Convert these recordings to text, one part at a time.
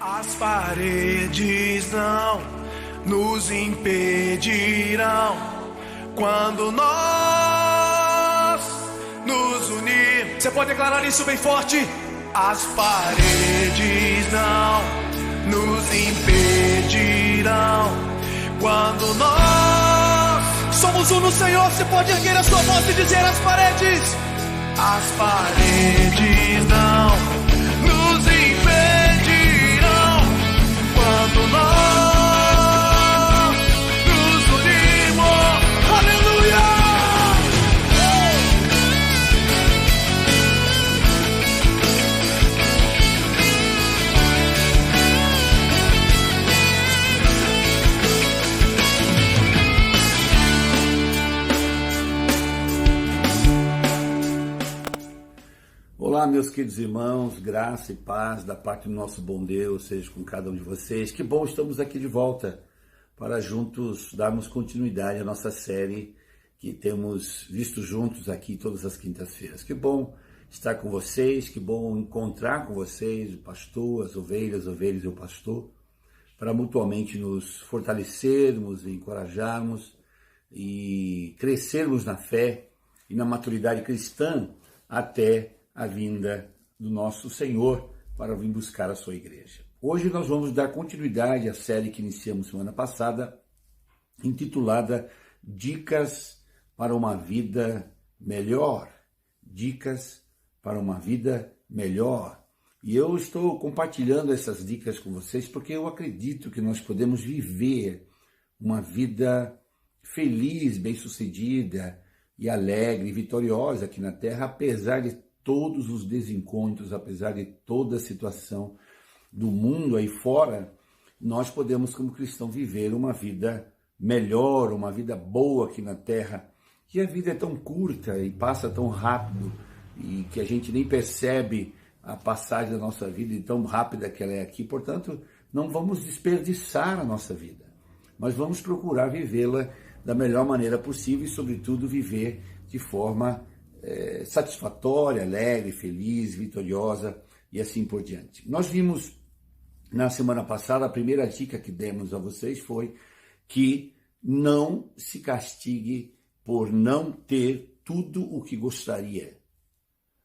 As paredes não nos impedirão quando nós nos unirmos. Você pode declarar isso bem forte? As paredes não nos impedirão quando nós somos um no Senhor. Você pode erguer a sua voz e dizer: as paredes não nos impedirão quando nós nos unimos. Aleluia! Olá, meus queridos irmãos, graça e paz da parte do nosso bom Deus seja com cada um de vocês. Que bom, estamos aqui de volta para juntos darmos continuidade à nossa série que temos visto juntos aqui todas as quintas-feiras. Que bom estar com vocês, que bom encontrar com vocês, o pastor, as ovelhas e o pastor, para mutuamente nos fortalecermos, encorajarmos e crescermos na fé e na maturidade cristã até a vinda do nosso Senhor para vir buscar a sua igreja. Hoje nós vamos dar continuidade à série que iniciamos semana passada, intitulada Dicas para uma Vida Melhor. Dicas para uma Vida Melhor. E eu estou compartilhando essas dicas com vocês porque eu acredito que nós podemos viver uma vida feliz, bem-sucedida e alegre e vitoriosa aqui na Terra, apesar de todos os desencontros, apesar de toda a situação do mundo aí fora, nós podemos, como cristãos, viver uma vida melhor, uma vida boa aqui na Terra. E a vida é tão curta e passa tão rápido e que a gente nem percebe a passagem da nossa vida e tão rápida que ela é aqui. Portanto, não vamos desperdiçar a nossa vida, mas vamos procurar vivê-la da melhor maneira possível e, sobretudo, viver de forma satisfatória, alegre, feliz, vitoriosa e assim por diante. Nós vimos na semana passada, a primeira dica que demos a vocês foi que não se castigue por não ter tudo o que gostaria,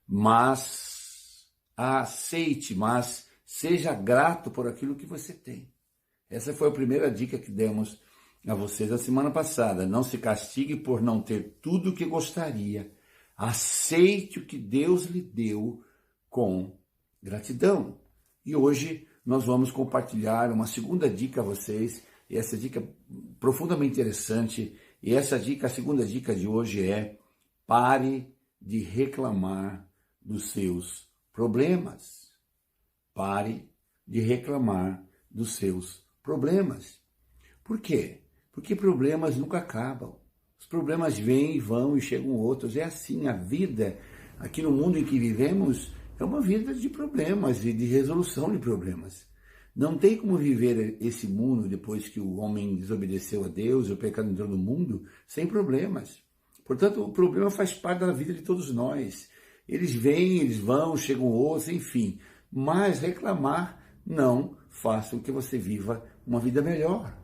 mas aceite, mas seja grato por aquilo que você tem. Essa foi a primeira dica que demos a vocês na semana passada. Não se castigue por não ter tudo o que gostaria. Aceite o que Deus lhe deu com gratidão. E hoje nós vamos compartilhar uma segunda dica a vocês. E essa dica é profundamente interessante. E essa dica, a segunda dica de hoje é: pare de reclamar dos seus problemas. Pare de reclamar dos seus problemas. Por quê? Porque problemas nunca acabam. Os problemas vêm e vão e chegam outros. É assim, a vida aqui no mundo em que vivemos é uma vida de problemas e de resolução de problemas. Não tem como viver esse mundo depois que o homem desobedeceu a Deus e o pecado entrou no mundo sem problemas. Portanto, o problema faz parte da vida de todos nós. Eles vêm, eles vão, chegam outros, enfim. Mas reclamar não faça com que você viva uma vida melhor.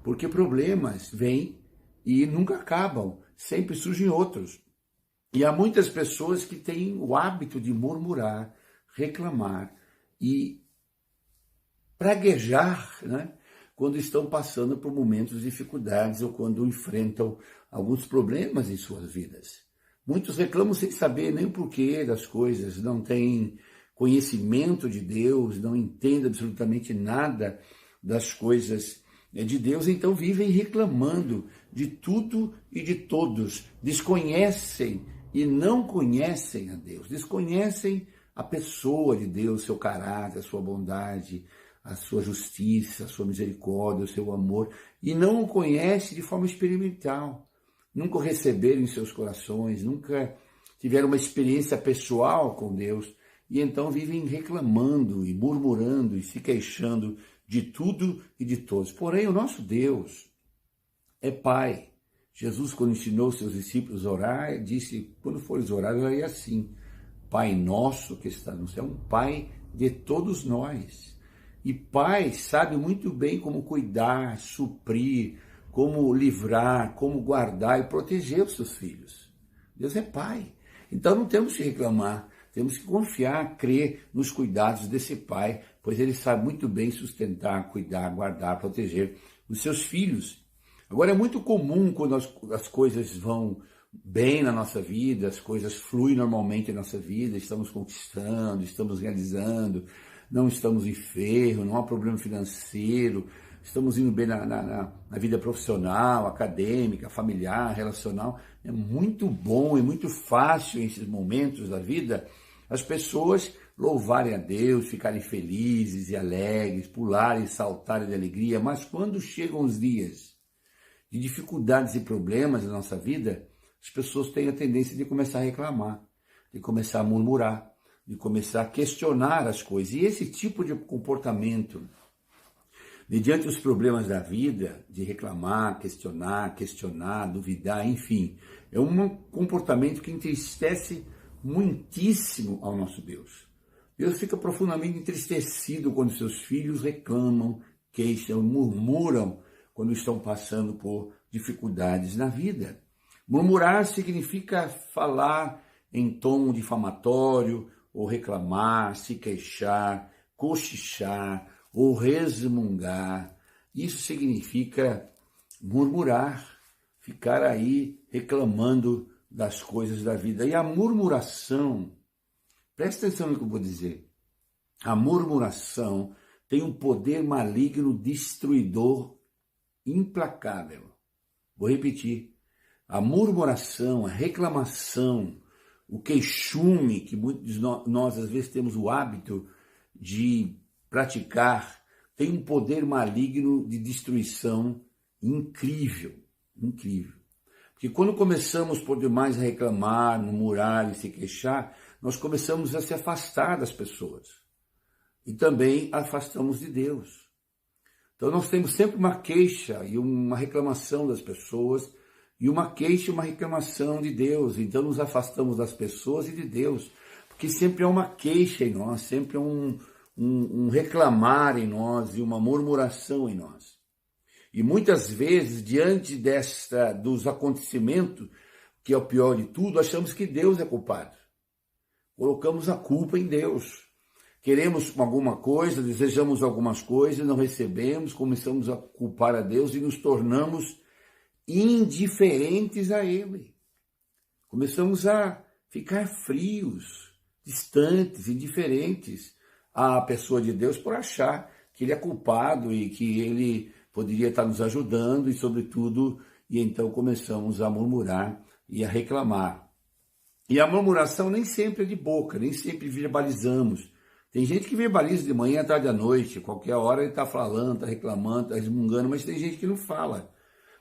Porque problemas vêm e nunca acabam, sempre surgem outros. E há muitas pessoas que têm o hábito de murmurar, reclamar e praguejar, né, quando estão passando por momentos de dificuldades ou quando enfrentam alguns problemas em suas vidas. Muitos reclamam sem saber nem o porquê das coisas, não têm conhecimento de Deus, não entendem absolutamente nada das coisas de Deus, então vivem reclamando de tudo e de todos, desconhecem e não conhecem a Deus, desconhecem a pessoa de Deus, seu caráter, a sua bondade, a sua justiça, a sua misericórdia, o seu amor, e não o conhecem de forma experimental, nunca o receberam em seus corações, nunca tiveram uma experiência pessoal com Deus, e então vivem reclamando e murmurando e se queixando de tudo e de todos. Porém, o nosso Deus é Pai. Jesus, quando ensinou seus discípulos a orar, disse: quando fores orar, oraria assim: Pai nosso que está no céu, um Pai de todos nós. E pai sabe muito bem como cuidar, suprir, como livrar, como guardar e proteger os seus filhos. Deus é pai. Então não temos que reclamar, temos que confiar, crer nos cuidados desse pai, pois ele sabe muito bem sustentar, cuidar, guardar, proteger os seus filhos. Agora é muito comum quando as coisas vão bem na nossa vida, as coisas fluem normalmente na nossa vida, estamos conquistando, estamos realizando, não estamos enfermos, não há problema financeiro, estamos indo bem na vida profissional, acadêmica, familiar, relacional. É muito bom e muito fácil nesses momentos da vida as pessoas louvarem a Deus, ficarem felizes e alegres, pularem e saltarem de alegria, mas quando chegam os dias de dificuldades e problemas na nossa vida, as pessoas têm a tendência de começar a reclamar, de começar a murmurar, de começar a questionar as coisas. E esse tipo de comportamento, mediante os problemas da vida, de reclamar, questionar, duvidar, enfim, é um comportamento que entristece muitíssimo ao nosso Deus. Deus fica profundamente entristecido quando seus filhos reclamam, queixam, murmuram quando estão passando por dificuldades na vida. Murmurar significa falar em tom difamatório, ou reclamar, se queixar, cochichar, ou resmungar. Isso significa murmurar, ficar aí reclamando das coisas da vida. E a murmuração, presta atenção no que eu vou dizer, a murmuração tem um poder maligno destruidor implacável. Vou repetir, a murmuração, a reclamação, o queixume, que muitos de nós às vezes temos o hábito de praticar, tem um poder maligno de destruição incrível, incrível. Porque quando começamos por demais a reclamar, murmurar e se queixar, nós começamos a se afastar das pessoas. E também afastamos de Deus. Então nós temos sempre uma queixa e uma reclamação das pessoas, e uma queixa e uma reclamação de Deus. Então nos afastamos das pessoas e de Deus, porque sempre há uma queixa em nós, sempre há um reclamar em nós e uma murmuração em nós. E muitas vezes, diante dos acontecimentos, que é o pior de tudo, achamos que Deus é culpado. Colocamos a culpa em Deus. Queremos alguma coisa, desejamos algumas coisas, não recebemos, começamos a culpar a Deus e nos tornamos indiferentes a Ele. Começamos a ficar frios, distantes, indiferentes à pessoa de Deus por achar que Ele é culpado e que Ele poderia estar nos ajudando e, sobretudo, e então começamos a murmurar e a reclamar. E a murmuração nem sempre é de boca, nem sempre verbalizamos. Tem gente que verbaliza de manhã, à tarde, à noite, qualquer hora ele está falando, está reclamando, está resmungando, mas tem gente que não fala.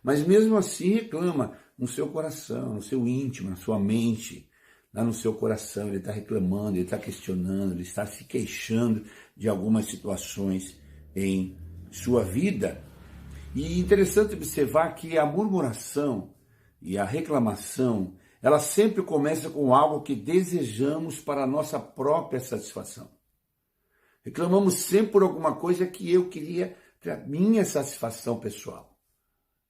Mas mesmo assim reclama no seu coração, no seu íntimo, na sua mente, lá no seu coração. Ele está reclamando, ele está questionando, ele está se queixando de algumas situações em sua vida. E interessante observar que a murmuração e a reclamação, ela sempre começa com algo que desejamos para a nossa própria satisfação. Reclamamos sempre por alguma coisa que eu queria para minha satisfação pessoal.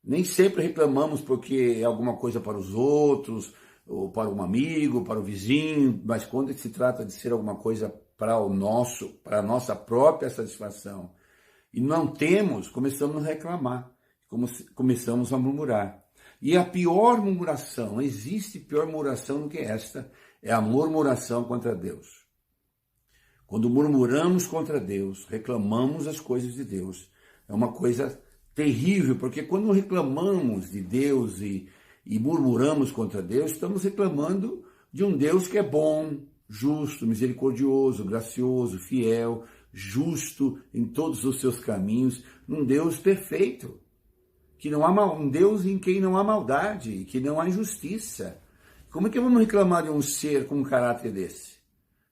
Nem sempre reclamamos porque é alguma coisa para os outros, ou para um amigo, para o vizinho, mas quando se trata de ser alguma coisa para a nossa própria satisfação, e não temos, começamos a reclamar, começamos a murmurar. E a pior murmuração, não existe pior murmuração do que esta, é a murmuração contra Deus. Quando murmuramos contra Deus, reclamamos as coisas de Deus, é uma coisa terrível, porque quando reclamamos de Deus e murmuramos contra Deus, estamos reclamando de um Deus que é bom, justo, misericordioso, gracioso, fiel, justo em todos os seus caminhos, um Deus perfeito, que não há um Deus em quem não há maldade, que não há injustiça. Como é que vamos reclamar de um ser com um caráter desse?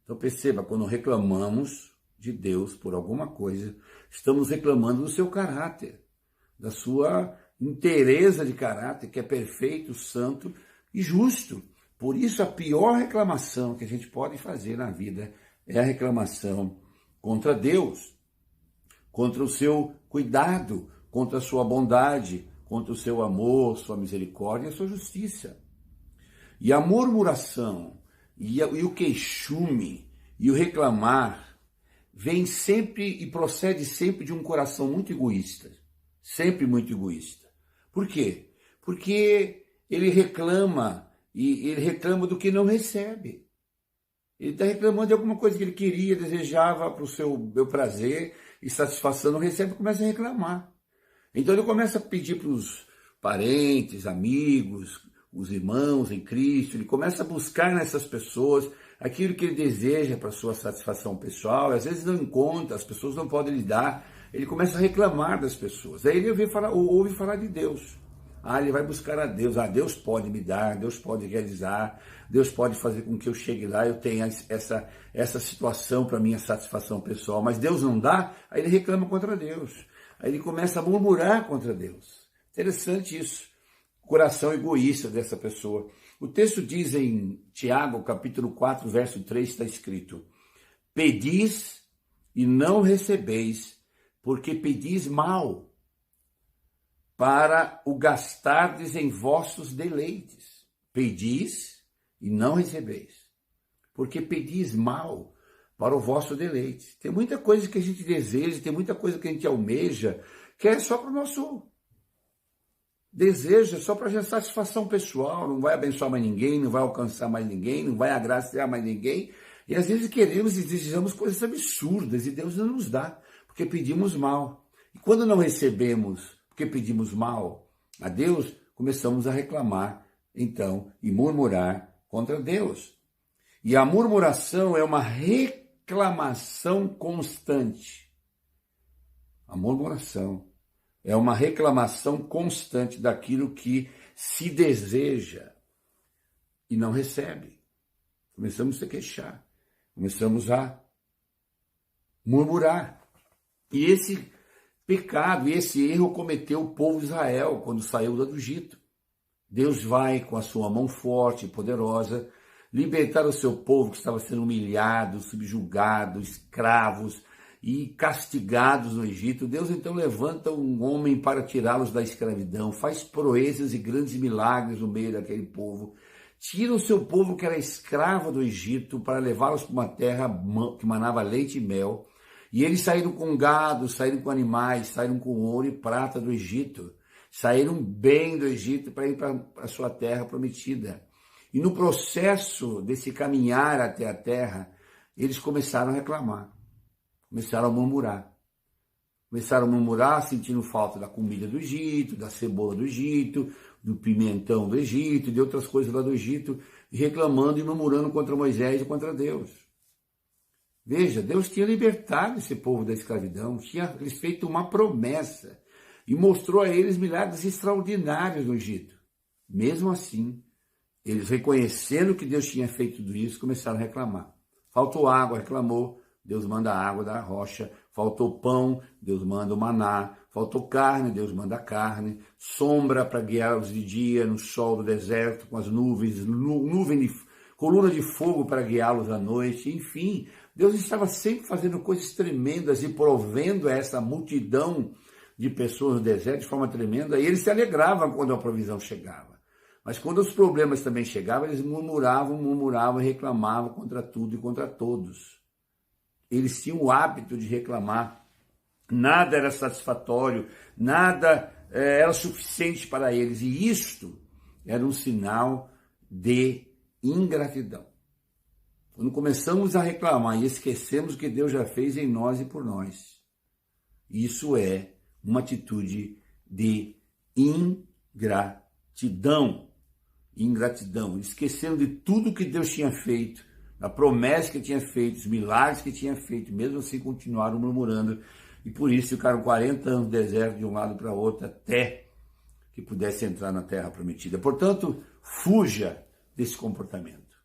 Então perceba, quando reclamamos de Deus por alguma coisa, estamos reclamando do seu caráter, da sua inteireza de caráter, que é perfeito, santo e justo. Por isso, a pior reclamação que a gente pode fazer na vida é a reclamação contra Deus. contra o seu cuidado, contra a sua bondade, contra o seu amor, sua misericórdia e a sua justiça. E a murmuração, e o queixume, e o reclamar, vem sempre e procede sempre de um coração muito egoísta. Sempre muito egoísta. Por quê? Porque ele reclama, e ele reclama do que não recebe. Ele está reclamando de alguma coisa que ele queria, desejava para o seu prazer e satisfação, não recebe, começa a reclamar. Então ele começa a pedir para os parentes, amigos, os irmãos em Cristo, ele começa a buscar nessas pessoas aquilo que ele deseja para a sua satisfação pessoal, às vezes não encontra, as pessoas não podem lhe dar, ele começa a reclamar das pessoas. Aí ele ouve falar de Deus. Ele vai buscar a Deus. Deus pode me dar, Deus pode realizar, Deus pode fazer com que eu chegue lá, eu tenha essa situação para minha satisfação pessoal, mas Deus não dá, aí ele reclama contra Deus. Aí ele começa a murmurar contra Deus. Interessante isso. Coração egoísta dessa pessoa. O texto diz em Tiago, capítulo 4, verso 3, está escrito: pedis e não recebeis, porque pedis mal, para o gastardes em vossos deleites. Pedis e não recebeis, porque pedis mal para o vosso deleite. Tem muita coisa que a gente deseja, tem muita coisa que a gente almeja, que é só para o nosso desejo, é só para a satisfação pessoal, não vai abençoar mais ninguém, não vai alcançar mais ninguém, não vai agraciar mais ninguém. E às vezes queremos e desejamos coisas absurdas e Deus não nos dá, porque pedimos mal. E quando não recebemos, porque pedimos mal a Deus, começamos a reclamar, então, e murmurar contra Deus. E a murmuração é uma reclamação constante. A murmuração é uma reclamação constante daquilo que se deseja e não recebe. Começamos a se queixar, começamos a murmurar. E esse pecado, esse erro cometeu o povo de Israel quando saiu do Egito. Deus vai com a sua mão forte e poderosa libertar o seu povo que estava sendo humilhado, subjugado, escravos e castigados no Egito. Deus então levanta um homem para tirá-los da escravidão, faz proezas e grandes milagres no meio daquele povo, tira o seu povo que era escravo do Egito para levá-los para uma terra que manava leite e mel. E eles saíram com gado, saíram com animais, saíram com ouro e prata do Egito, saíram bem do Egito para ir para a sua terra prometida. E no processo desse caminhar até a terra, eles começaram a reclamar, começaram a murmurar. Começaram a murmurar sentindo falta da comida do Egito, da cebola do Egito, do pimentão do Egito, de outras coisas lá do Egito, reclamando e murmurando contra Moisés e contra Deus. Veja, Deus tinha libertado esse povo da escravidão, tinha lhes feito uma promessa e mostrou a eles milagres extraordinários no Egito. Mesmo assim, eles reconhecendo que Deus tinha feito tudo isso, começaram a reclamar. Faltou água, reclamou, Deus manda água da rocha. Faltou pão, Deus manda o maná. Faltou carne, Deus manda carne. Sombra para guiá-los de dia no sol do deserto, com as nuvens, coluna de fogo para guiá-los à noite. Enfim, Deus estava sempre fazendo coisas tremendas e provendo essa multidão de pessoas no deserto de forma tremenda. E eles se alegravam quando a provisão chegava. Mas quando os problemas também chegavam, eles murmuravam e reclamavam contra tudo e contra todos. Eles tinham o hábito de reclamar. Nada era satisfatório, nada era suficiente para eles. E isto era um sinal de ingratidão. Quando começamos a reclamar e esquecemos o que Deus já fez em nós e por nós, isso é uma atitude de ingratidão. Ingratidão, esquecendo de tudo que Deus tinha feito, da promessa que tinha feito, os milagres que tinha feito, mesmo assim continuaram murmurando, e por isso ficaram 40 anos no deserto de um lado para outro, até que pudesse entrar na terra prometida. Portanto, fuja desse comportamento.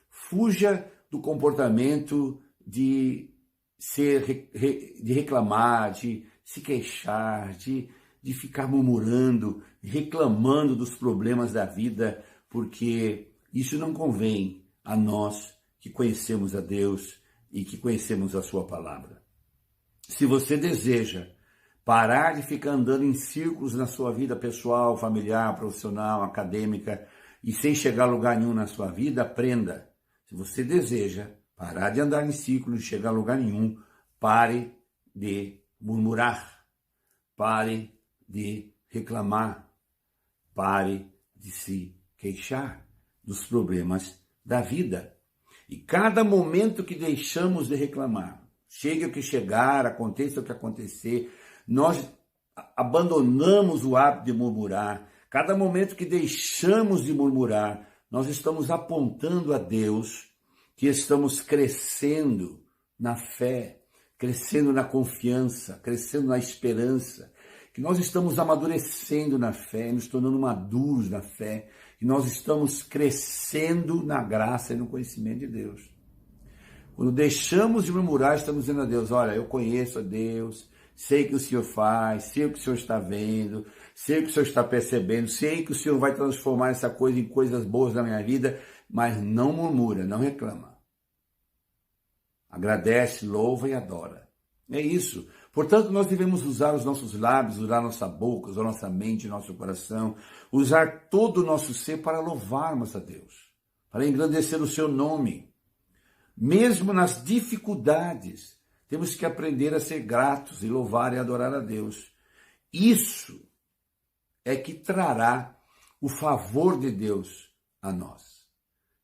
Fuja do comportamento de de reclamar, de se queixar, de ficar murmurando, reclamando dos problemas da vida, porque isso não convém a nós que conhecemos a Deus e que conhecemos a sua palavra. Se você deseja parar de ficar andando em círculos na sua vida pessoal, familiar, profissional, acadêmica e sem chegar a lugar nenhum na sua vida, aprenda. Se você deseja parar de andar em círculos e chegar a lugar nenhum, pare de murmurar, pare de reclamar, pare de se queixar dos problemas da vida. E cada momento que deixamos de reclamar, chegue o que chegar, aconteça o que acontecer, nós abandonamos o hábito de murmurar. Cada momento que deixamos de murmurar, nós estamos apontando a Deus que estamos crescendo na fé, crescendo na confiança, crescendo na esperança, que nós estamos amadurecendo na fé, nos tornando maduros na fé, que nós estamos crescendo na graça e no conhecimento de Deus. Quando deixamos de murmurar, estamos dizendo a Deus, olha, eu conheço a Deus, sei o que o Senhor faz, sei o que o Senhor está vendo, sei o que o Senhor está percebendo, sei que o Senhor vai transformar essa coisa em coisas boas na minha vida, mas não murmura, não reclama. Agradece, louva e adora. É isso. Portanto, nós devemos usar os nossos lábios, usar nossa boca, usar nossa mente, nosso coração, usar todo o nosso ser para louvarmos a Deus, para engrandecer o seu nome. Mesmo nas dificuldades, temos que aprender a ser gratos e louvar e adorar a Deus. Isso é que trará o favor de Deus a nós.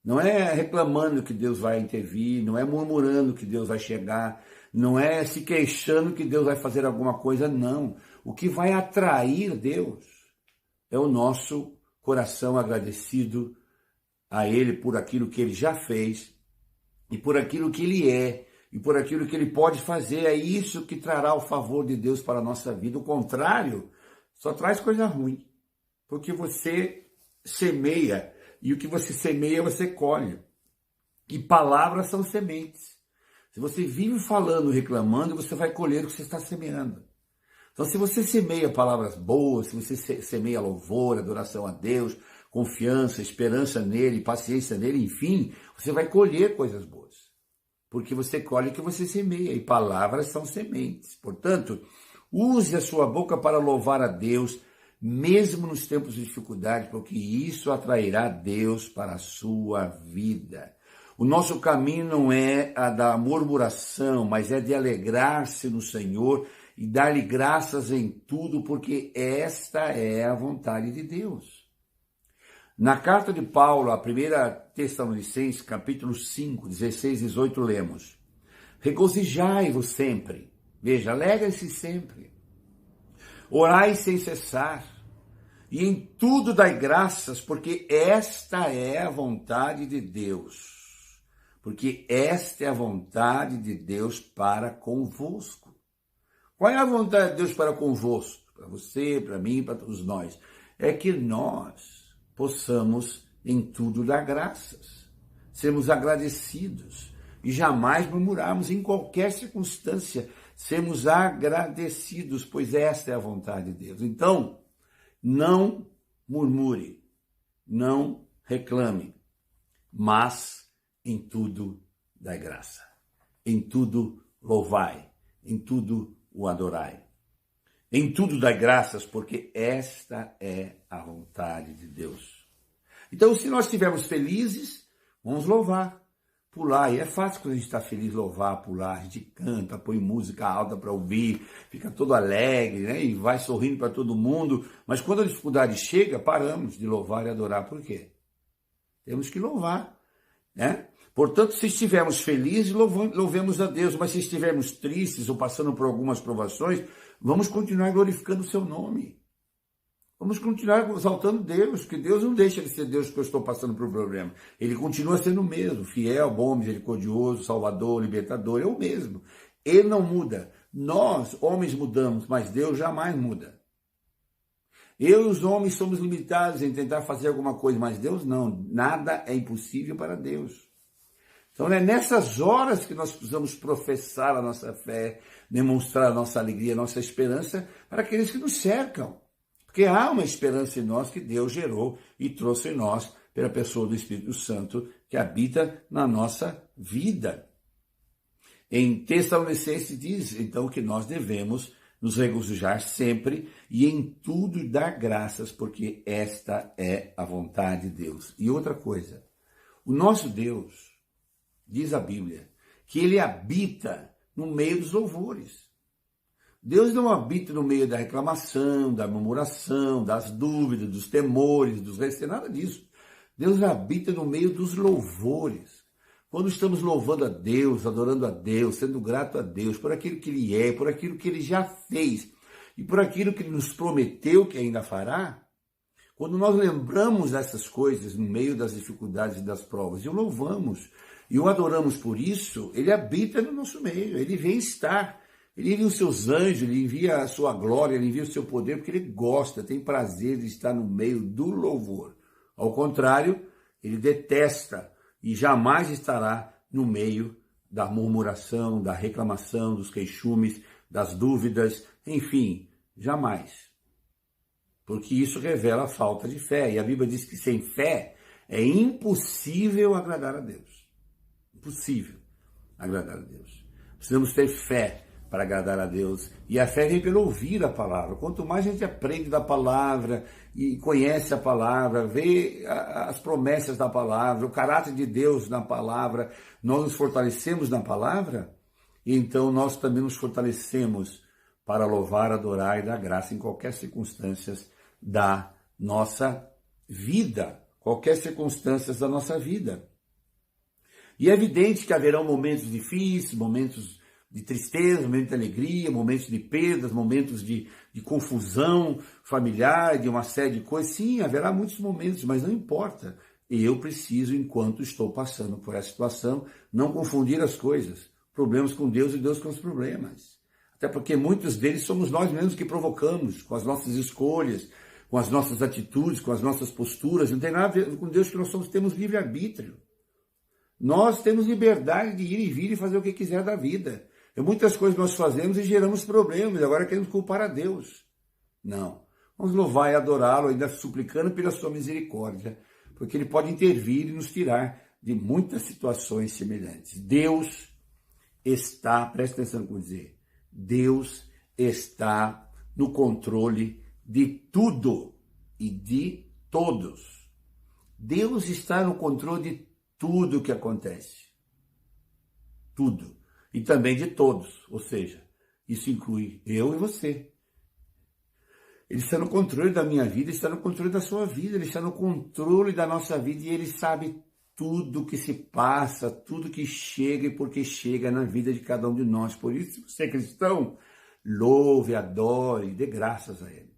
Não é reclamando que Deus vai intervir, não é murmurando que Deus vai chegar, não é se queixando que Deus vai fazer alguma coisa, não. O que vai atrair Deus é o nosso coração agradecido a Ele por aquilo que Ele já fez e por aquilo que Ele é e por aquilo que Ele pode fazer. É isso que trará o favor de Deus para a nossa vida. O contrário só traz coisa ruim, porque você semeia e o que você semeia, você colhe. E palavras são sementes. Se você vive falando, reclamando, você vai colher o que você está semeando. Então, se você semeia palavras boas, se você semeia louvor, adoração a Deus, confiança, esperança nele, paciência nele, enfim, você vai colher coisas boas. Porque você colhe o que você semeia, e palavras são sementes. Portanto, use a sua boca para louvar a Deus, mesmo nos tempos de dificuldade, porque isso atrairá Deus para a sua vida. O nosso caminho não é a da murmuração, mas é de alegrar-se no Senhor e dar-lhe graças em tudo, porque esta é a vontade de Deus. Na carta de Paulo, a 1 Tessalonicenses, capítulo 5, 16 e 18, lemos: regozijai-vos sempre, veja, alegrem-se sempre, orai sem cessar, e em tudo dai graças, porque esta é a vontade de Deus. Porque esta é a vontade de Deus para convosco. Qual é a vontade de Deus para convosco? Para você, para mim, para todos nós. É que nós possamos em tudo dar graças, sermos agradecidos e jamais murmurarmos em qualquer circunstância, sermos agradecidos, pois esta é a vontade de Deus. Então, não murmure, não reclame, mas em tudo dai graça, em tudo louvai, em tudo o adorai. Em tudo dai graças, porque esta é a vontade de Deus. Então, se nós estivermos felizes, vamos louvar, pular. E é fácil quando a gente está feliz louvar, pular. A gente canta, põe música alta para ouvir, fica todo alegre, né? E vai sorrindo para todo mundo. Mas quando a dificuldade chega, paramos de louvar e adorar. Por quê? Temos que louvar, né? Portanto, se estivermos felizes, louvemos a Deus. Mas se estivermos tristes ou passando por algumas provações, vamos continuar glorificando o seu nome. Vamos continuar exaltando Deus, porque Deus não deixa de ser Deus porque eu estou passando por um problema. Ele continua sendo o mesmo, fiel, bom, misericordioso, salvador, libertador, é o mesmo. Ele não muda. Nós, homens, mudamos, mas Deus jamais muda. Eu e os homens somos limitados em tentar fazer alguma coisa, mas Deus não. Nada é impossível para Deus. Então é nessas horas que nós precisamos professar a nossa fé, demonstrar a nossa alegria, a nossa esperança para aqueles que nos cercam. Porque há uma esperança em nós que Deus gerou e trouxe em nós pela pessoa do Espírito Santo que habita na nossa vida. Em Tessalonicenses diz, então, que nós devemos nos regozijar sempre e em tudo dar graças, porque esta é a vontade de Deus. E outra coisa, o nosso Deus, diz a Bíblia, que ele habita no meio dos louvores. Deus não habita no meio da reclamação, da murmuração, das dúvidas, dos temores, dos receios, nada disso. Deus habita no meio dos louvores. Quando estamos louvando a Deus, adorando a Deus, sendo grato a Deus por aquilo que Ele é, por aquilo que Ele já fez e por aquilo que Ele nos prometeu que ainda fará, quando nós lembramos dessas coisas no meio das dificuldades e das provas e o louvamos e o adoramos por isso, Ele habita no nosso meio, Ele vem estar. Ele envia os seus anjos, Ele envia a sua glória, Ele envia o seu poder, porque Ele gosta, tem prazer de estar no meio do louvor. Ao contrário, Ele detesta e jamais estará no meio da murmuração, da reclamação, dos queixumes, das dúvidas, enfim, jamais. Porque isso revela a falta de fé. E a Bíblia diz que sem fé é impossível agradar a Deus. Impossível agradar a Deus. Precisamos ter fé para agradar a Deus. E a fé vem pelo ouvir a palavra. Quanto mais a gente aprende da palavra e conhece a palavra, vê as promessas da palavra, o caráter de Deus na palavra, nós nos fortalecemos na palavra, e então nós também nos fortalecemos para louvar, adorar e dar graça em qualquer circunstância da nossa vida. Qualquer circunstância da nossa vida. E é evidente que haverão momentos difíceis, momentos de tristeza, momentos de alegria, momentos de perdas, momentos de confusão familiar, de uma série de coisas. Sim, haverá muitos momentos, mas não importa. Eu preciso, enquanto estou passando por essa situação, não confundir as coisas. Problemas com Deus e Deus com os problemas. Até porque muitos deles somos nós mesmos que provocamos, com as nossas escolhas, com as nossas atitudes, com as nossas posturas. Não tem nada a ver com Deus, que nós temos livre-arbítrio. Nós temos liberdade de ir e vir e fazer o que quiser da vida. E muitas coisas nós fazemos e geramos problemas, e agora queremos culpar a Deus. Não. Vamos louvar e adorá-lo, ainda suplicando pela sua misericórdia, porque Ele pode intervir e nos tirar de muitas situações semelhantes. Deus está, presta atenção no que eu vou dizer, Deus está no controle de tudo e de todos. Deus está no controle de tudo o que acontece. Tudo. E também de todos, ou seja, isso inclui eu e você. Ele está no controle da minha vida, está no controle da sua vida, Ele está no controle da nossa vida e Ele sabe tudo que se passa, tudo que chega e por que chega na vida de cada um de nós. Por isso, se você é cristão, louve, adore, dê graças a Ele.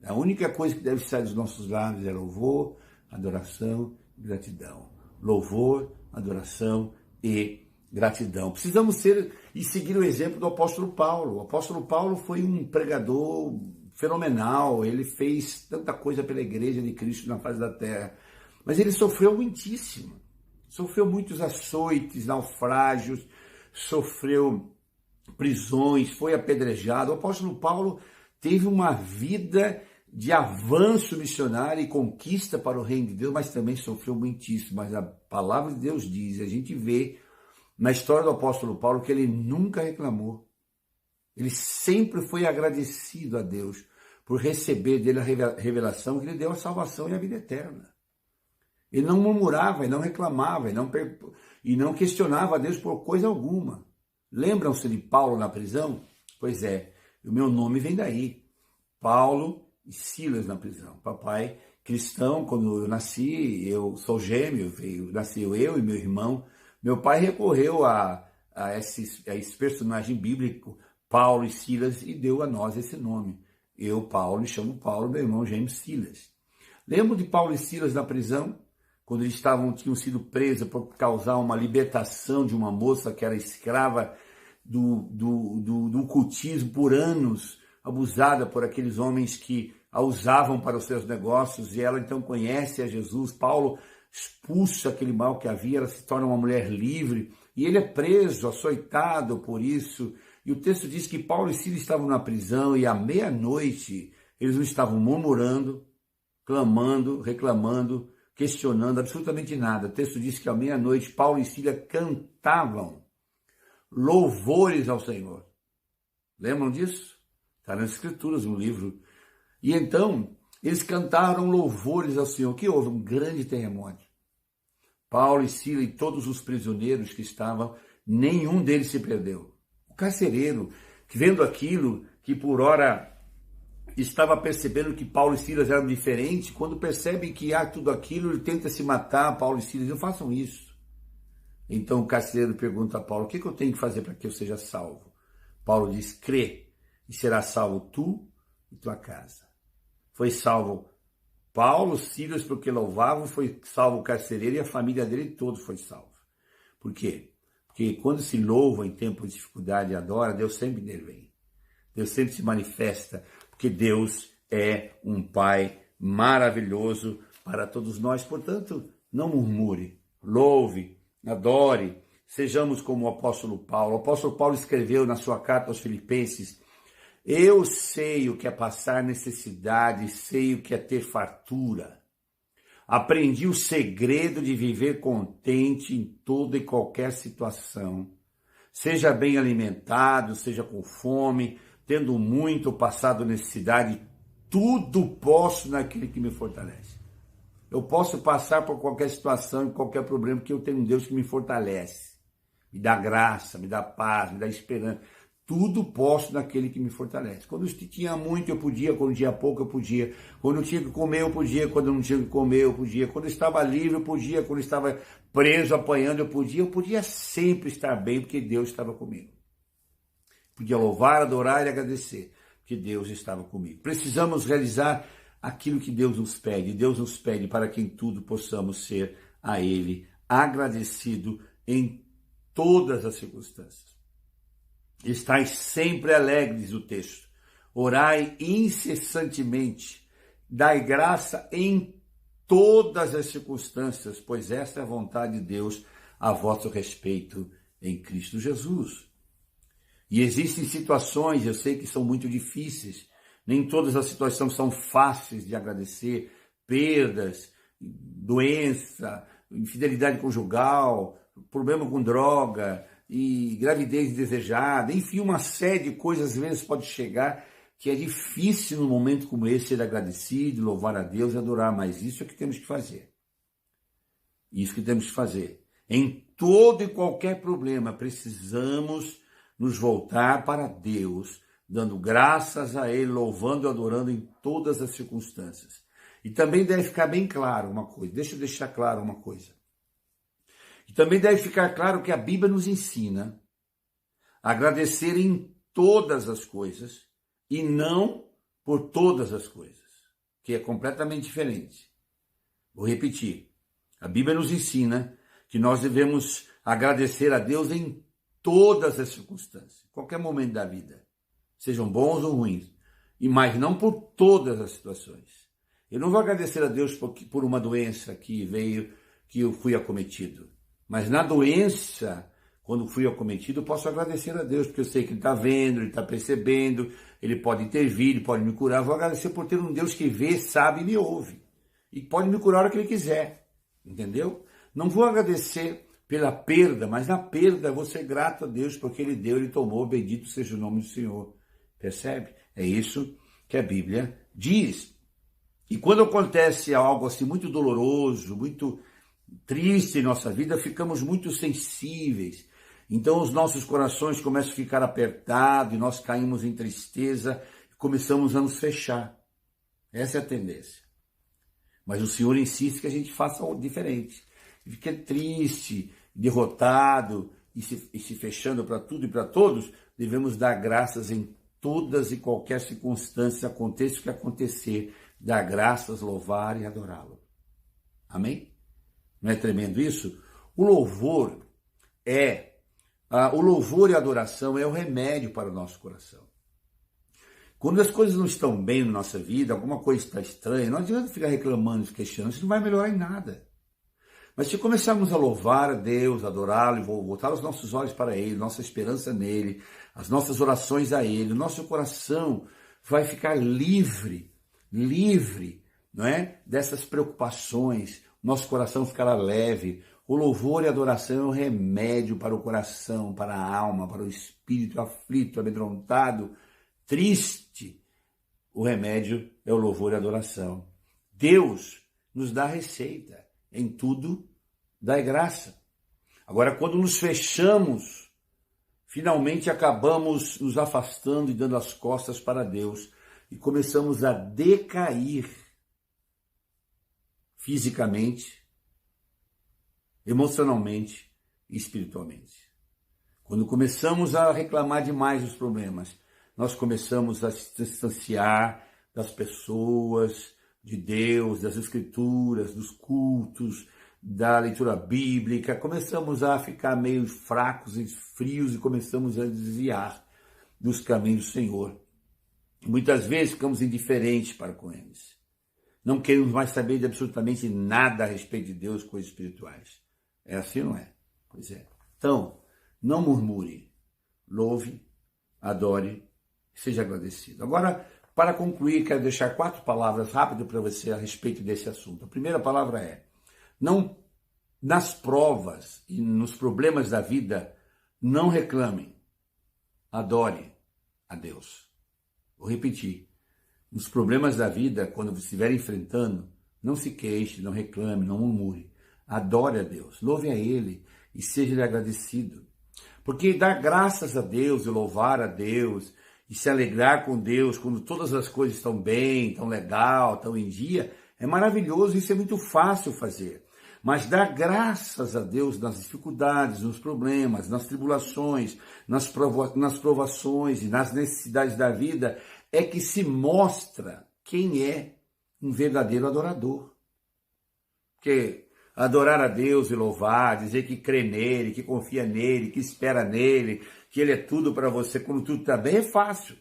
A única coisa que deve sair dos nossos lábios é louvor, adoração e gratidão. Louvor, adoração e gratidão. Precisamos ser e seguir o exemplo do apóstolo Paulo. O apóstolo Paulo foi um pregador fenomenal, ele fez tanta coisa pela igreja de Cristo na face da terra, mas ele sofreu muitíssimo. Sofreu muitos açoites, naufrágios, sofreu prisões, foi apedrejado. O apóstolo Paulo teve uma vida de avanço missionário e conquista para o reino de Deus, mas também sofreu muitíssimo. Mas a palavra de Deus diz, a gente vê na história do apóstolo Paulo que ele nunca reclamou. Ele sempre foi agradecido a Deus por receber dele a revelação que lhe deu a salvação e a vida eterna. Ele não murmurava, ele não reclamava, e não questionava a Deus por coisa alguma. Lembram-se de Paulo na prisão? Pois é, o meu nome vem daí. Paulo e Silas na prisão. Papai cristão, quando eu nasci, eu sou gêmeo, nasci eu e meu irmão. Meu pai recorreu a esse personagem bíblico, Paulo e Silas, e deu a nós esse nome. Eu, Paulo, me chamo Paulo, meu irmão gêmeo Silas. Lembro de Paulo e Silas na prisão, quando eles tinham sido presos por causar uma libertação de uma moça que era escrava do cultismo por anos, abusada por aqueles homens que a usavam para os seus negócios, e ela então conhece a Jesus. Paulo expulsa aquele mal que havia, ela se torna uma mulher livre, e ele é preso, açoitado por isso. E o texto diz que Paulo e Silas estavam na prisão, e à meia-noite eles não estavam murmurando, clamando, reclamando, questionando absolutamente nada. O texto diz que à meia-noite Paulo e Silas cantavam louvores ao Senhor. Lembram disso? Está nas Escrituras, no livro. E então, eles cantaram louvores ao Senhor. Que houve um grande terremoto. Paulo e Silas e todos os prisioneiros que estavam, nenhum deles se perdeu. O carcereiro, que vendo aquilo, que por hora estava percebendo que Paulo e Silas eram diferentes, quando percebe que há tudo aquilo, ele tenta se matar. Paulo e Silas não façam isso. Então o carcereiro pergunta a Paulo: o que eu tenho que fazer para que eu seja salvo? Paulo diz: crê, e será salvo tu e tua casa. Foi salvo Paulo, Silas, porque louvavam, foi salvo o carcereiro e a família dele todo foi salvo. Por quê? Porque quando se louva em tempo de dificuldade e adora, Deus sempre intervém. Deus sempre se manifesta, porque Deus é um Pai maravilhoso para todos nós. Portanto, não murmure, louve, adore, sejamos como o apóstolo Paulo. O apóstolo Paulo escreveu na sua carta aos Filipenses: eu sei o que é passar necessidade, sei o que é ter fartura. Aprendi o segredo de viver contente em toda e qualquer situação. Seja bem alimentado, seja com fome, tendo muito ou passado necessidade, tudo posso naquele que me fortalece. Eu posso passar por qualquer situação e qualquer problema, porque eu tenho um Deus que me fortalece. Me dá graça, me dá paz, me dá esperança. Tudo posso naquele que me fortalece. Quando eu tinha muito, eu podia. Quando tinha pouco, eu podia. Quando eu tinha que comer, eu podia. Quando eu não tinha que comer, eu podia. Quando eu estava livre, eu podia. Quando eu estava preso, apanhando, eu podia. Eu podia sempre estar bem, porque Deus estava comigo. Podia louvar, adorar e agradecer, porque Deus estava comigo. Precisamos realizar aquilo que Deus nos pede. Deus nos pede para que em tudo possamos ser a Ele agradecido em todas as circunstâncias. Estais sempre alegres, o texto. Orai incessantemente. Dai graça em todas as circunstâncias, pois esta é a vontade de Deus a vosso respeito em Cristo Jesus. E existem situações, eu sei que são muito difíceis, nem todas as situações são fáceis de agradecer, perdas, doença, infidelidade conjugal, problema com droga, e gravidez indesejada, enfim, uma série de coisas às vezes pode chegar que é difícil num momento como esse ser agradecido, louvar a Deus e adorar, mas isso é o que temos que fazer. Isso que temos que fazer. Em todo e qualquer problema, precisamos nos voltar para Deus, dando graças a Ele, louvando e adorando em todas as circunstâncias. E também deve ficar bem claro uma coisa, deixa eu deixar claro uma coisa. E também deve ficar claro que a Bíblia nos ensina a agradecer em todas as coisas e não por todas as coisas, que é completamente diferente. Vou repetir. A Bíblia nos ensina que nós devemos agradecer a Deus em todas as circunstâncias, qualquer momento da vida, sejam bons ou ruins, mas não por todas as situações. Eu não vou agradecer a Deus por uma doença que veio, que eu fui acometido. Mas na doença, quando fui acometido, eu posso agradecer a Deus, porque eu sei que Ele está vendo, Ele está percebendo, Ele pode intervir, Ele pode me curar. Eu vou agradecer por ter um Deus que vê, sabe e me ouve. E pode me curar a hora que Ele quiser, entendeu? Não vou agradecer pela perda, mas na perda eu vou ser grato a Deus, porque Ele deu, Ele tomou, bendito seja o nome do Senhor. Percebe? É isso que a Bíblia diz. E quando acontece algo assim muito doloroso, muito triste em nossa vida, ficamos muito sensíveis. Então os nossos corações começam a ficar apertados e nós caímos em tristeza e começamos a nos fechar. Essa é a tendência. Mas o Senhor insiste que a gente faça algo diferente. Fica triste, derrotado e se fechando para tudo e para todos, devemos dar graças em todas e qualquer circunstância, aconteça o que acontecer, dar graças, louvar e adorá-lo. Amém? Não é tremendo isso? O louvor e a adoração é o remédio para o nosso coração. Quando as coisas não estão bem na nossa vida, alguma coisa está estranha, não adianta ficar reclamando, questionando, isso não vai melhorar em nada. Mas se começarmos a louvar a Deus, adorá-lo e voltar os nossos olhos para Ele, nossa esperança nele, as nossas orações a Ele, o nosso coração vai ficar livre, não é? Dessas preocupações, nosso coração ficará leve, O louvor e a adoração é um remédio para o coração, para a alma, para o espírito aflito, amedrontado, triste. O remédio é o louvor e a adoração. Deus nos dá receita. Em tudo, dai graça. Agora, quando nos fechamos, finalmente acabamos nos afastando e dando as costas para Deus e começamos a decair fisicamente, emocionalmente e espiritualmente. Quando começamos a reclamar demais dos problemas, nós começamos a se distanciar das pessoas, de Deus, das Escrituras, dos cultos, da leitura bíblica, começamos a ficar meio fracos e frios e começamos a desviar dos caminhos do Senhor. Muitas vezes ficamos indiferentes para com eles. Não queremos mais saber de absolutamente nada a respeito de Deus, coisas espirituais. É assim ou não é? Pois é. Então, não murmure, louve, adore, seja agradecido. Agora, para concluir, quero deixar 4 palavras rápidas para você a respeito desse assunto. A primeira palavra é: não, nas provas e nos problemas da vida, não reclame, adore a Deus. Vou repetir. Nos problemas da vida, quando você estiver enfrentando, não se queixe, não reclame, não murmure. Adore a Deus, louve a Ele e seja-lhe agradecido. Porque dar graças a Deus e louvar a Deus e se alegrar com Deus quando todas as coisas estão bem, estão legal, estão em dia, é maravilhoso, isso é muito fácil fazer. Mas dar graças a Deus nas dificuldades, nos problemas, nas tribulações, nas provações e nas necessidades da vida é que se mostra quem é um verdadeiro adorador. Porque adorar a Deus e louvar, dizer que crê nele, que confia nele, que espera nele, que ele é tudo para você quando tudo está bem, é fácil.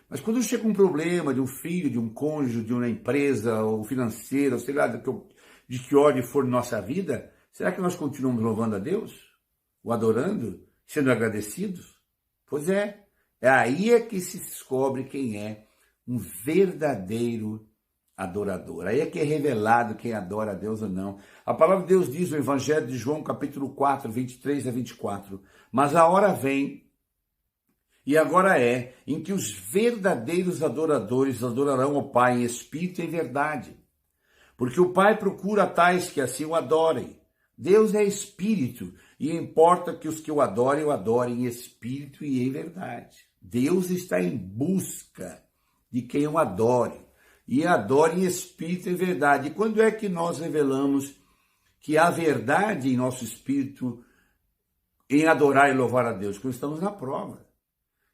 Mas quando chega um problema de um filho, de um cônjuge, de uma empresa, ou financeira, sei lá, de que ordem for nossa vida, será que nós continuamos louvando a Deus? O adorando? Sendo agradecidos? Pois é. É aí que se descobre quem é um verdadeiro adorador. Aí é que é revelado quem adora a Deus ou não. A palavra de Deus diz no Evangelho de João, capítulo 4, 23 a 24. Mas a hora vem, e agora é, em que os verdadeiros adoradores adorarão o Pai em espírito e em verdade. Porque o Pai procura tais que assim o adorem. Deus é espírito, e importa que os que o adorem em espírito e em verdade. Deus está em busca de quem o adore, e adore em espírito e em verdade. E quando é que nós revelamos que há verdade em nosso espírito em adorar e louvar a Deus? Quando estamos na prova,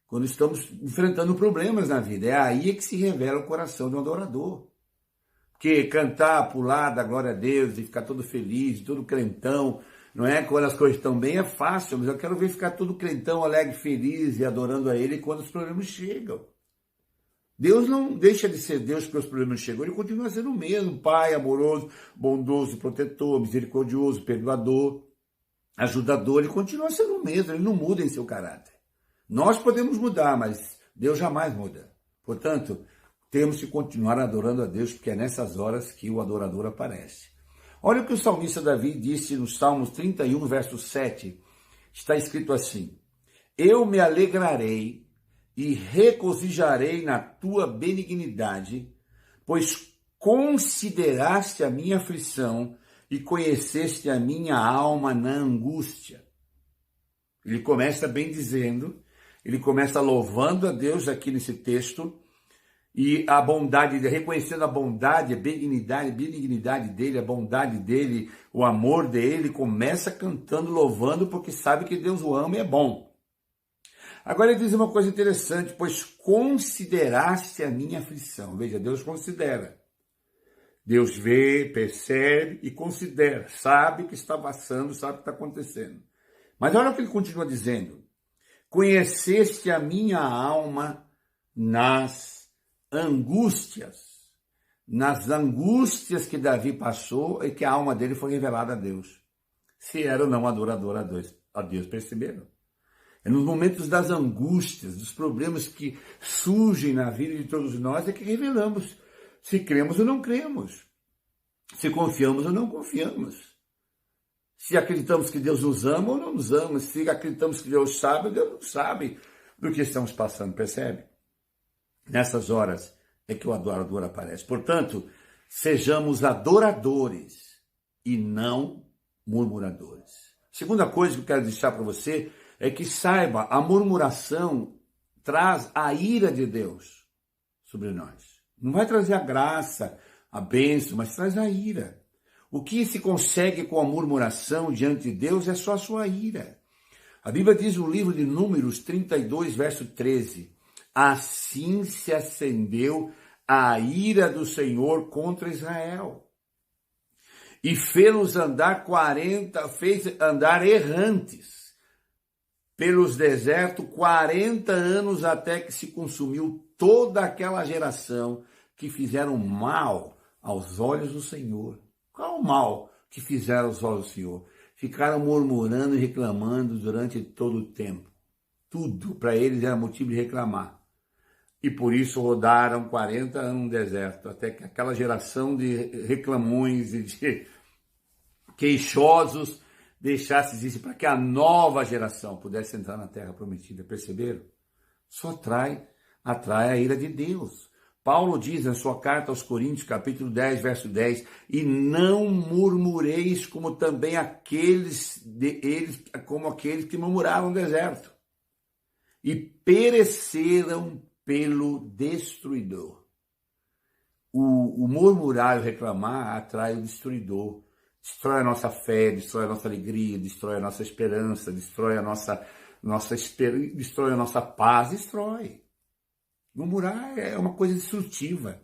quando estamos enfrentando problemas na vida. É aí que se revela o coração de um adorador. Porque cantar, pular, dar glória a Deus e ficar todo feliz, todo crentão, não é? Quando as coisas estão bem é fácil, mas eu quero ver ficar todo crentão, alegre, feliz e adorando a Ele quando os problemas chegam. Deus não deixa de ser Deus porque os problemas chegam, Ele continua sendo o mesmo, Pai amoroso, bondoso, protetor, misericordioso, perdoador, ajudador, Ele continua sendo o mesmo, Ele não muda em seu caráter. Nós podemos mudar, mas Deus jamais muda. Portanto, temos que continuar adorando a Deus, porque é nessas horas que o adorador aparece. Olha o que o salmista Davi disse no Salmos 31, verso 7. Está escrito assim: Eu me alegrarei e regozijarei na tua benignidade, pois consideraste a minha aflição e conheceste a minha alma na angústia. Ele começa bem dizendo, ele começa louvando a Deus aqui nesse texto, e a bondade, reconhecendo a bondade, a benignidade dele, a bondade dele, o amor dele, começa cantando, louvando, porque sabe que Deus o ama e é bom. Agora ele diz uma coisa interessante, pois consideraste a minha aflição. Veja, Deus considera. Deus vê, percebe e considera, sabe o que está passando, sabe o que está acontecendo. Mas olha o que ele continua dizendo. Conheceste a minha alma nas angústias que Davi passou e que a alma dele foi revelada a Deus. Se era ou não adorador a Deus, perceberam? É nos momentos das angústias, dos problemas que surgem na vida de todos nós é que revelamos se cremos ou não cremos, se confiamos ou não confiamos. Se acreditamos que Deus nos ama ou não nos ama, se acreditamos que Deus sabe ou Deus não sabe do que estamos passando, percebe? Nessas horas é que o adorador aparece. Portanto, sejamos adoradores e não murmuradores. Segunda coisa que eu quero deixar para você é que saiba, a murmuração traz a ira de Deus sobre nós. Não vai trazer a graça, a bênção, mas traz a ira. O que se consegue com a murmuração diante de Deus é só a sua ira. A Bíblia diz no livro de Números 32, verso 13, assim se acendeu a ira do Senhor contra Israel. E fez andar errantes pelos desertos 40 anos até que se consumiu toda aquela geração que fizeram mal aos olhos do Senhor. Qual o mal que fizeram aos olhos do Senhor? Ficaram murmurando e reclamando durante todo o tempo. Tudo para eles era motivo de reclamar. E por isso rodaram 40 anos no deserto, até que aquela geração de reclamões e de queixosos deixasse existir, para que a nova geração pudesse entrar na terra prometida. Perceberam? Só atrai a ira de Deus. Paulo diz na sua carta aos Coríntios, capítulo 10, verso 10, e não murmureis como também aqueles que murmuravam no deserto, e pereceram pelo destruidor. O murmurar e o reclamar atrai o destruidor, destrói a nossa fé, destrói a nossa alegria, destrói a nossa esperança, destrói a nossa paz, destrói. Murmurar é uma coisa destrutiva.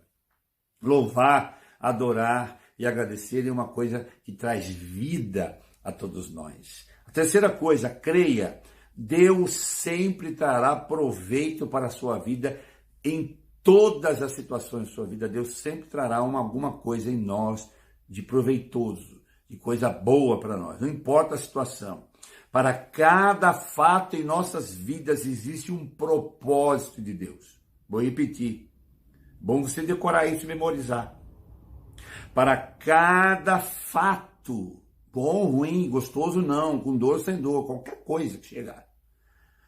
Louvar, adorar e agradecer é uma coisa que traz vida a todos nós. A terceira coisa, creia, Deus sempre trará proveito para a sua vida em todas as situações da sua vida. Deus sempre trará alguma coisa em nós de proveitoso, de coisa boa para nós, não importa a situação. Para cada fato em nossas vidas existe um propósito de Deus. Vou repetir. Bom você decorar isso e memorizar. Para cada fato, bom, ruim, gostoso não, com dor, sem dor, qualquer coisa que chegar.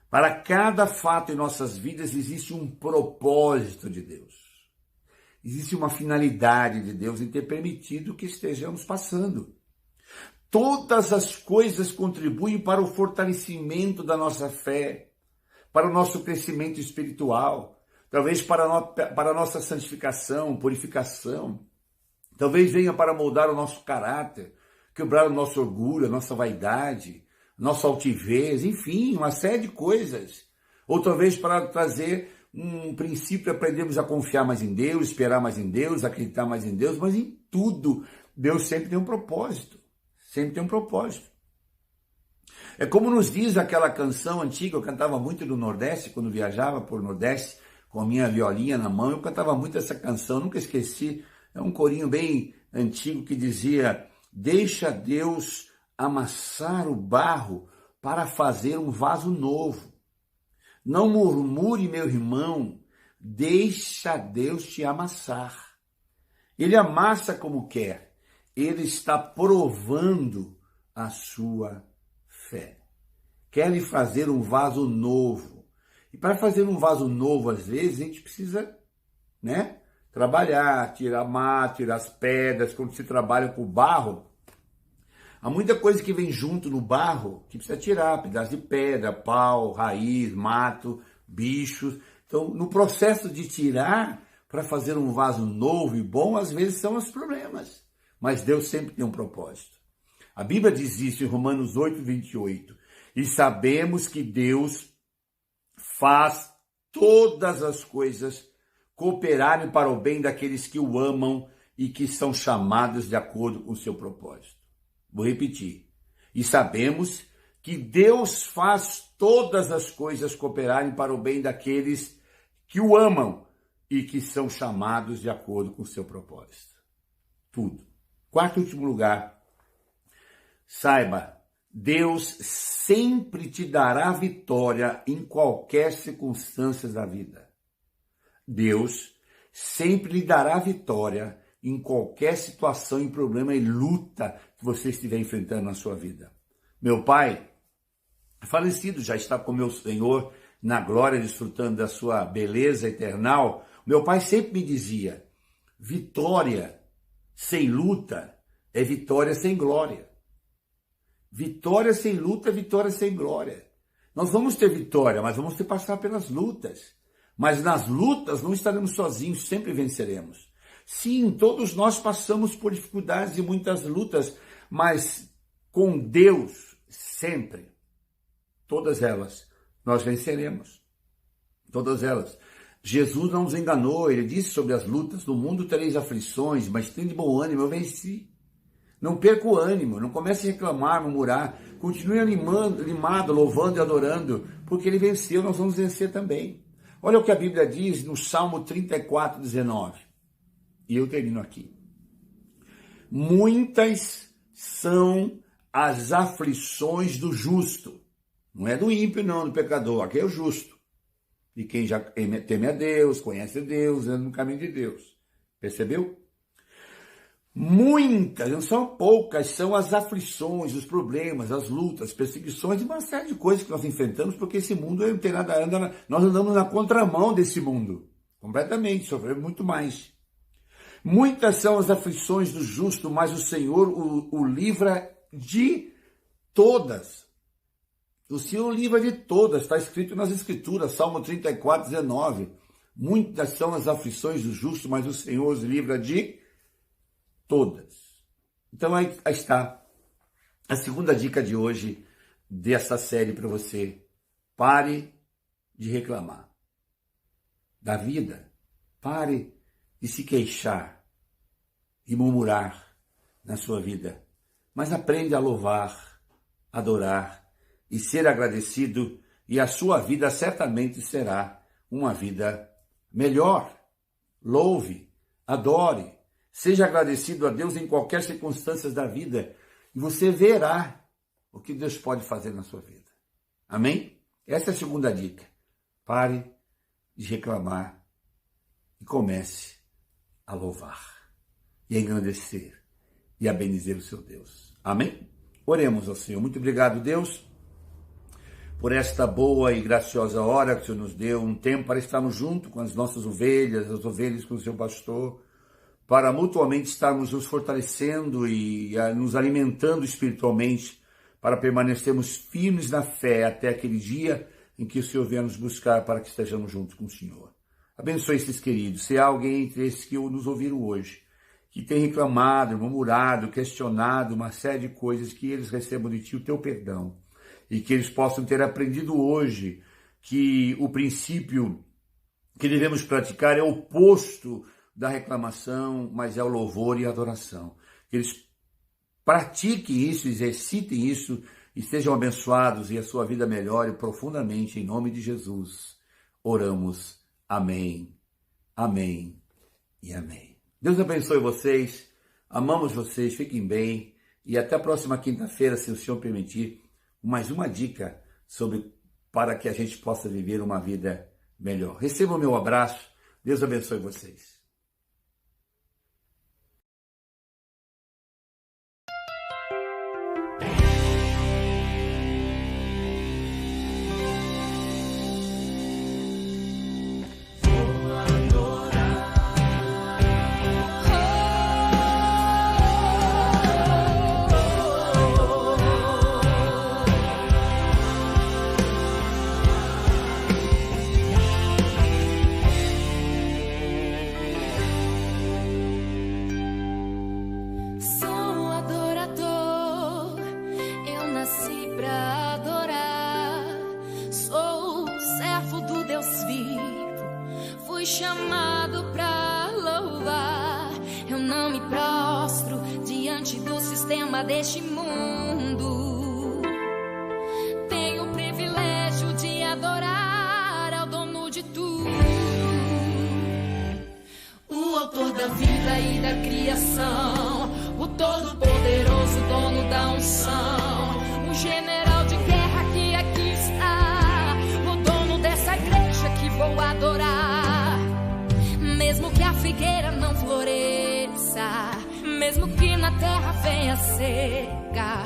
Para cada fato em nossas vidas existe um propósito de Deus. Existe uma finalidade de Deus em ter permitido que estejamos passando. Todas as coisas contribuem para o fortalecimento da nossa fé, para o nosso crescimento espiritual, talvez para a nossa santificação, purificação. Talvez venha para moldar o nosso caráter, quebrar o nosso orgulho, a nossa vaidade, nossa altivez, enfim, uma série de coisas. Ou talvez para trazer um princípio, aprendemos a confiar mais em Deus, esperar mais em Deus, acreditar mais em Deus, mas em tudo, Deus sempre tem um propósito. Sempre tem um propósito. É como nos diz aquela canção antiga, eu cantava muito no Nordeste, quando viajava por Nordeste, com a minha violinha na mão, eu cantava muito essa canção, nunca esqueci, é um corinho bem antigo que dizia: deixa Deus amassar o barro para fazer um vaso novo. Não murmure, meu irmão, deixa Deus te amassar. Ele amassa como quer. Ele está provando a sua fé. Quer lhe fazer um vaso novo. E para fazer um vaso novo, às vezes, a gente precisa, trabalhar, tirar mato, tirar as pedras. Quando se trabalha com barro, há muita coisa que vem junto no barro que precisa tirar. Pedaço de pedra, pau, raiz, mato, bichos. Então, no processo de tirar, para fazer um vaso novo e bom, às vezes são os problemas. Mas Deus sempre tem um propósito. A Bíblia diz isso em Romanos 8, 28. E sabemos que Deus faz todas as coisas cooperarem para o bem daqueles que o amam e que são chamados de acordo com o seu propósito. Vou repetir. E sabemos que Deus faz todas as coisas cooperarem para o bem daqueles que o amam e que são chamados de acordo com o seu propósito. Tudo. Quarto e último lugar, saiba, Deus sempre te dará vitória em qualquer circunstância da vida. Deus sempre lhe dará vitória em qualquer situação, em problema e luta que você estiver enfrentando na sua vida. Meu pai, falecido, já está com meu Senhor na glória, desfrutando da sua beleza eternal. Meu pai sempre me dizia: vitória sem luta é vitória sem glória. Vitória sem luta é vitória sem glória. Nós vamos ter vitória, mas vamos ter que passar pelas lutas. Mas nas lutas não estaremos sozinhos, sempre venceremos. Sim, todos nós passamos por dificuldades e muitas lutas, mas com Deus, sempre, todas elas, nós venceremos. Todas elas. Jesus não nos enganou, ele disse sobre as lutas: no mundo tereis aflições, mas tem de bom ânimo, eu venci. Não perca o ânimo, não comece a reclamar, murmurar, continue animado, louvando e adorando, porque ele venceu, nós vamos vencer também. Olha o que a Bíblia diz no Salmo 34, 19. E eu termino aqui. Muitas são as aflições do justo. Não é do ímpio, não, do pecador. Aqui é o justo. E quem já teme a Deus, conhece Deus, anda no caminho de Deus. Percebeu? Muitas, não são poucas, são as aflições, os problemas, as lutas, as perseguições e uma série de coisas que nós enfrentamos, porque esse mundo não tem nada, nós andamos na contramão desse mundo, completamente, sofremos muito mais. Muitas são as aflições do justo, mas o Senhor o livra de todas. O Senhor o livra de todas, está escrito nas Escrituras, Salmo 34, 19. Muitas são as aflições do justo, mas o Senhor os livra de todas. Então aí está a segunda dica de hoje dessa série para você. Pare de reclamar da vida. Pare de se queixar e murmurar na sua vida. Mas aprende a louvar, adorar e ser agradecido, e a sua vida certamente será uma vida melhor. Louve, adore, seja agradecido a Deus em qualquer circunstância da vida e você verá o que Deus pode fazer na sua vida. Amém? Essa é a segunda dica. Pare de reclamar e comece a louvar e a engrandecer e a bendizer o seu Deus. Amém? Oremos ao Senhor. Muito obrigado, Deus, por esta boa e graciosa hora que o Senhor nos deu, um tempo para estarmos junto com as nossas ovelhas, as ovelhas com o seu pastor, para mutuamente estarmos nos fortalecendo e nos alimentando espiritualmente, para permanecermos firmes na fé até aquele dia em que o Senhor venha nos buscar para que estejamos juntos com o Senhor. Abençoe esses queridos. Se há alguém entre esses que nos ouviram hoje, que tem reclamado, murmurado, questionado uma série de coisas, que eles recebam de Ti o Teu perdão e que eles possam ter aprendido hoje que o princípio que devemos praticar é o oposto da reclamação, mas é o louvor e a adoração. Que eles pratiquem isso, exercitem isso e sejam abençoados e a sua vida melhore profundamente, em nome de Jesus. Oramos. Amém, amém e amém. Deus abençoe vocês, amamos vocês, fiquem bem e até a próxima quinta-feira, se o Senhor permitir, mais uma dica para que a gente possa viver uma vida melhor. Receba o meu abraço, Deus abençoe vocês. Chamado pra louvar, eu não me prostro diante do sistema deste mundo. Tenho o privilégio de adorar ao dono de tudo, o autor da vida e da criação, o todo-poderoso dono da unção, o general de guerra que aqui está, o dono dessa igreja que vou adorar. Mesmo que a figueira não floresça, força, mesmo que na terra venha seca,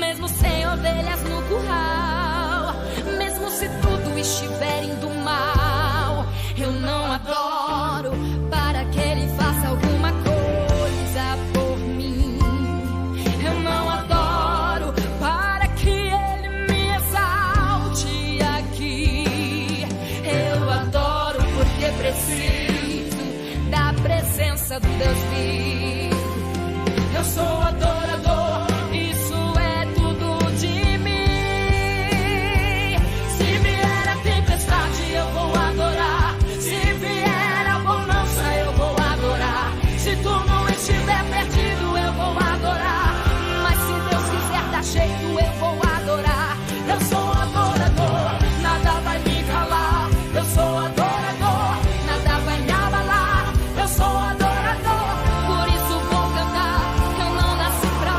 mesmo sem ovelhas no curral, mesmo se tudo estiver indo mal, eu não adoro para que ele faça alguma coisa por mim. Eu não adoro para que ele me exalte aqui. Eu adoro porque preciso da presença do Deus vivo. Eu sou adorador, isso é tudo de mim. Se vier a tempestade, eu vou adorar. Se vier a bonança, eu vou adorar. Se tu não estiver perdido, eu vou adorar. Mas se Deus quiser dar jeito, eu vou adorar. Eu sou adorador, nada vai me calar. Eu sou adorador, nada vai me abalar. Eu sou adorador, por isso vou cantar. Eu não nasci pra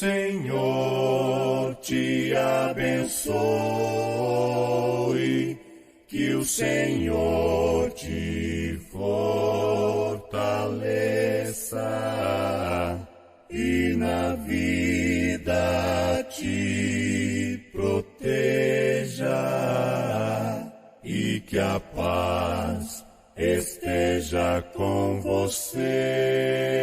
Senhor te abençoe, que o Senhor te fortaleça e na vida te proteja, e que a paz esteja com você.